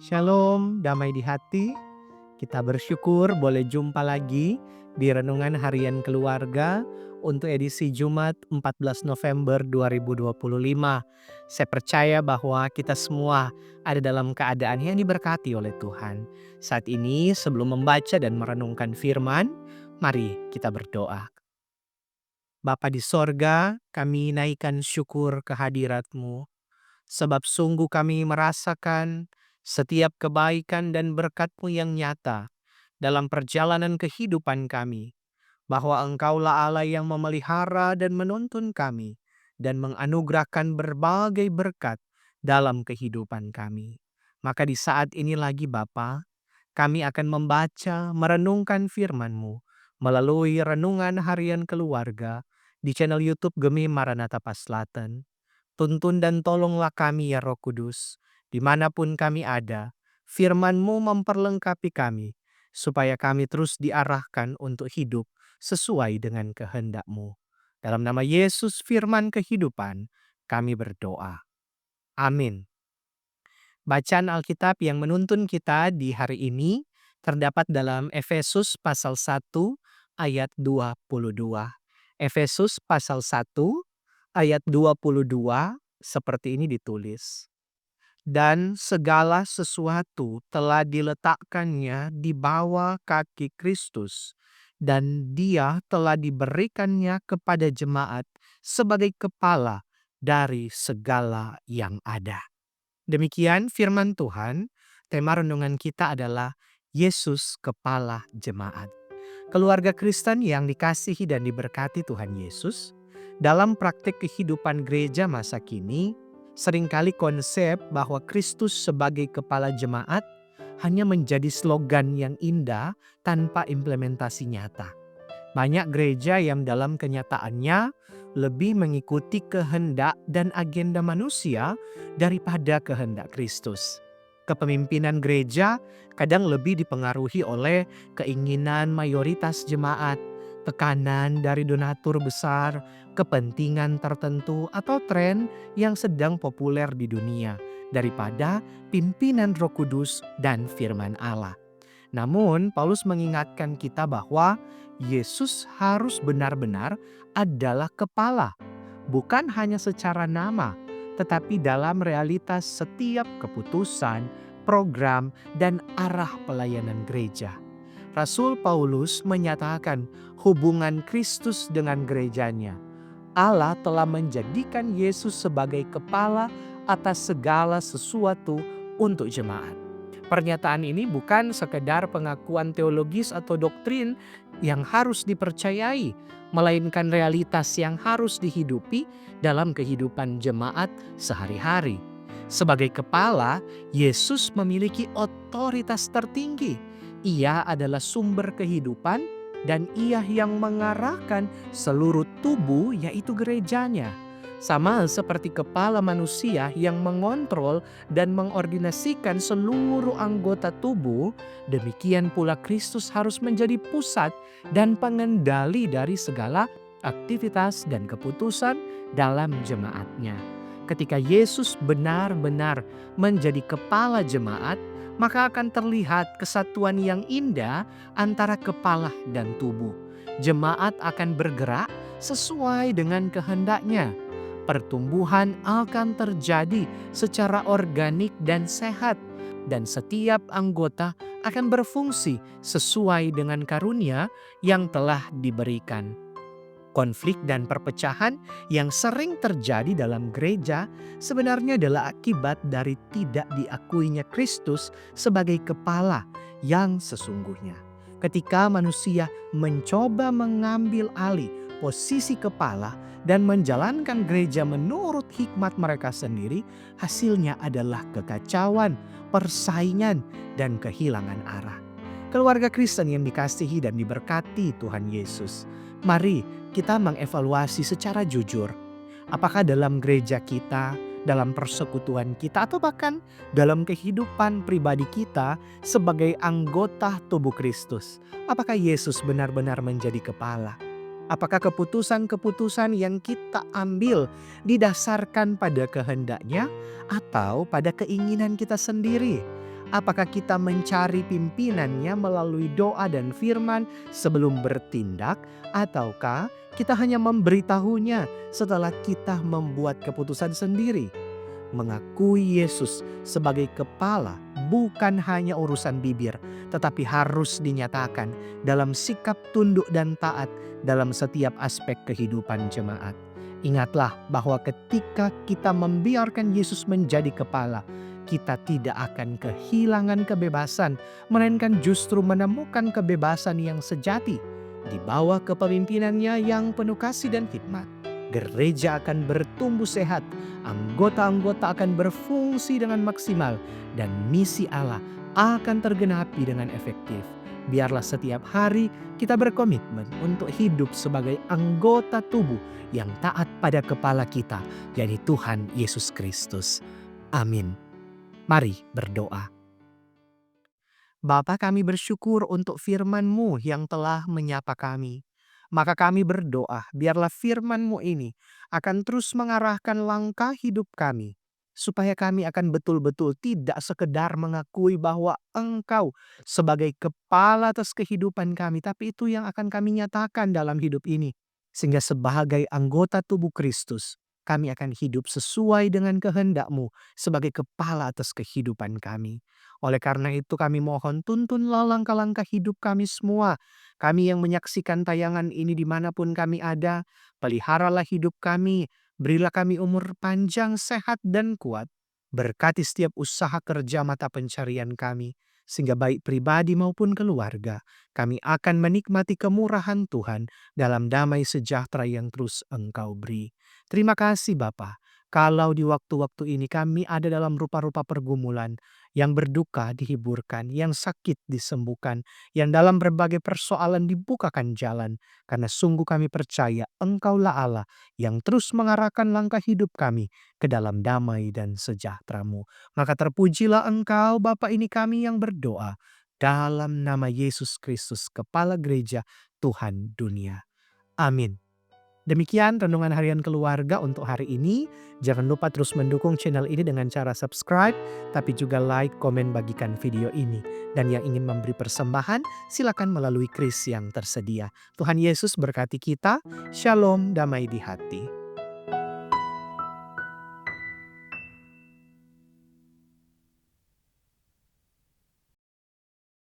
Shalom, damai di hati. Kita bersyukur boleh jumpa lagi di Renungan Harian Keluarga untuk edisi Jumat 14 November 2025. Saya percaya bahwa kita semua ada dalam keadaan yang diberkati oleh Tuhan. Saat ini sebelum membaca dan merenungkan firman, mari kita berdoa. Bapa di sorga, kami naikkan syukur kehadirat-Mu. Sebab sungguh kami merasakan setiap kebaikan dan berkat-Mu yang nyata dalam perjalanan kehidupan kami, bahwa Engkaulah Allah yang memelihara dan menuntun kami, dan menganugerahkan berbagai berkat dalam kehidupan kami. Maka di saat ini lagi Bapa, kami akan membaca, merenungkan firman-Mu melalui Renungan Harian Keluarga di channel YouTube Gemi Maranatha Paslaten. Tuntun dan tolonglah kami ya Roh Kudus, dimanapun kami ada, firman-Mu memperlengkapi kami, supaya kami terus diarahkan untuk hidup sesuai dengan kehendak-Mu. Dalam nama Yesus firman kehidupan, kami berdoa. Amin. Bacaan Alkitab yang menuntun kita di hari ini terdapat dalam Efesus pasal 1 ayat 22. Efesus pasal 1 ayat 22 seperti ini ditulis. Dan segala sesuatu telah diletakkannya di bawah kaki Kristus, dan Dia telah diberikannya kepada jemaat sebagai kepala dari segala yang ada. Demikian firman Tuhan. Tema renungan kita adalah Yesus kepala jemaat. Keluarga Kristen yang dikasihi dan diberkati Tuhan Yesus, dalam praktik kehidupan gereja masa kini, seringkali konsep bahwa Kristus sebagai kepala jemaat hanya menjadi slogan yang indah tanpa implementasi nyata. Banyak gereja yang dalam kenyataannya lebih mengikuti kehendak dan agenda manusia daripada kehendak Kristus. Kepemimpinan gereja kadang lebih dipengaruhi oleh keinginan mayoritas jemaat, tekanan dari donatur besar, kepentingan tertentu, atau tren yang sedang populer di dunia daripada pimpinan Roh Kudus dan firman Allah. Namun, Paulus mengingatkan kita bahwa Yesus harus benar-benar adalah kepala, bukan hanya secara nama, tetapi dalam realitas setiap keputusan, program, dan arah pelayanan gereja. Rasul Paulus menyatakan hubungan Kristus dengan gerejanya. Allah telah menjadikan Yesus sebagai kepala atas segala sesuatu untuk jemaat. Pernyataan ini bukan sekedar pengakuan teologis atau doktrin yang harus dipercayai, melainkan realitas yang harus dihidupi dalam kehidupan jemaat sehari-hari. Sebagai kepala, Yesus memiliki otoritas tertinggi. Ia adalah sumber kehidupan dan Ia yang mengarahkan seluruh tubuh, yaitu gerejanya. Sama seperti kepala manusia yang mengontrol dan mengordinasikan seluruh anggota tubuh, demikian pula Kristus harus menjadi pusat dan pengendali dari segala aktivitas dan keputusan dalam jemaatnya. Ketika Yesus benar-benar menjadi kepala jemaat, maka akan terlihat kesatuan yang indah antara kepala dan tubuh. Jemaat akan bergerak sesuai dengan kehendaknya. Pertumbuhan akan terjadi secara organik dan sehat, dan setiap anggota akan berfungsi sesuai dengan karunia yang telah diberikan. Konflik dan perpecahan yang sering terjadi dalam gereja sebenarnya adalah akibat dari tidak diakuinya Kristus sebagai kepala yang sesungguhnya. Ketika manusia mencoba mengambil alih posisi kepala dan menjalankan gereja menurut hikmat mereka sendiri, hasilnya adalah kekacauan, persaingan, dan kehilangan arah. Keluarga Kristen yang dikasihi dan diberkati Tuhan Yesus, mari kita mengevaluasi secara jujur. Apakah dalam gereja kita, dalam persekutuan kita, atau bahkan dalam kehidupan pribadi kita sebagai anggota tubuh Kristus, apakah Yesus benar-benar menjadi kepala? Apakah keputusan-keputusan yang kita ambil didasarkan pada kehendaknya atau pada keinginan kita sendiri? Apakah kita mencari pimpinannya melalui doa dan firman sebelum bertindak, ataukah kita hanya memberitahunya setelah kita membuat keputusan sendiri? Mengakui Yesus sebagai kepala bukan hanya urusan bibir, tetapi harus dinyatakan dalam sikap tunduk dan taat dalam setiap aspek kehidupan jemaat. Ingatlah bahwa ketika kita membiarkan Yesus menjadi kepala, kita tidak akan kehilangan kebebasan, melainkan justru menemukan kebebasan yang sejati di bawah kepemimpinannya yang penuh kasih dan hikmat. Gereja akan bertumbuh sehat, anggota-anggota akan berfungsi dengan maksimal, dan misi Allah akan tergenapi dengan efektif. Biarlah setiap hari kita berkomitmen untuk hidup sebagai anggota tubuh yang taat pada kepala kita, yaitu Tuhan Yesus Kristus. Amin. Mari berdoa. Bapa, kami bersyukur untuk firman-Mu yang telah menyapa kami. Maka kami berdoa, biarlah firman-Mu ini akan terus mengarahkan langkah hidup kami, supaya kami akan betul-betul tidak sekedar mengakui bahwa Engkau sebagai kepala atas kehidupan kami, tapi itu yang akan kami nyatakan dalam hidup ini. Sehingga sebagai anggota tubuh Kristus, kami akan hidup sesuai dengan kehendak-Mu sebagai kepala atas kehidupan kami. Oleh karena itu kami mohon tuntunlah langkah-langkah hidup kami semua. Kami yang menyaksikan tayangan ini dimanapun kami ada, peliharalah hidup kami, berilah kami umur panjang, sehat dan kuat. Berkati setiap usaha kerja mata pencarian kami, sehingga baik pribadi maupun keluarga, kami akan menikmati kemurahan Tuhan dalam damai sejahtera yang terus Engkau beri. Terima kasih Bapa, kalau di waktu-waktu ini kami ada dalam rupa-rupa pergumulan, yang berduka dihiburkan, yang sakit disembuhkan, yang dalam berbagai persoalan dibukakan jalan. Karena sungguh kami percaya Engkaulah Allah yang terus mengarahkan langkah hidup kami ke dalam damai dan sejahtera-Mu. Maka terpujilah Engkau Bapa, ini kami yang berdoa dalam nama Yesus Kristus, Kepala Gereja Tuhan dunia. Amin. Demikian renungan harian keluarga untuk hari ini. Jangan lupa terus mendukung channel ini dengan cara subscribe, tapi juga like, komen, bagikan video ini. Dan yang ingin memberi persembahan, silakan melalui kris yang tersedia. Tuhan Yesus berkati kita. Shalom, damai di hati.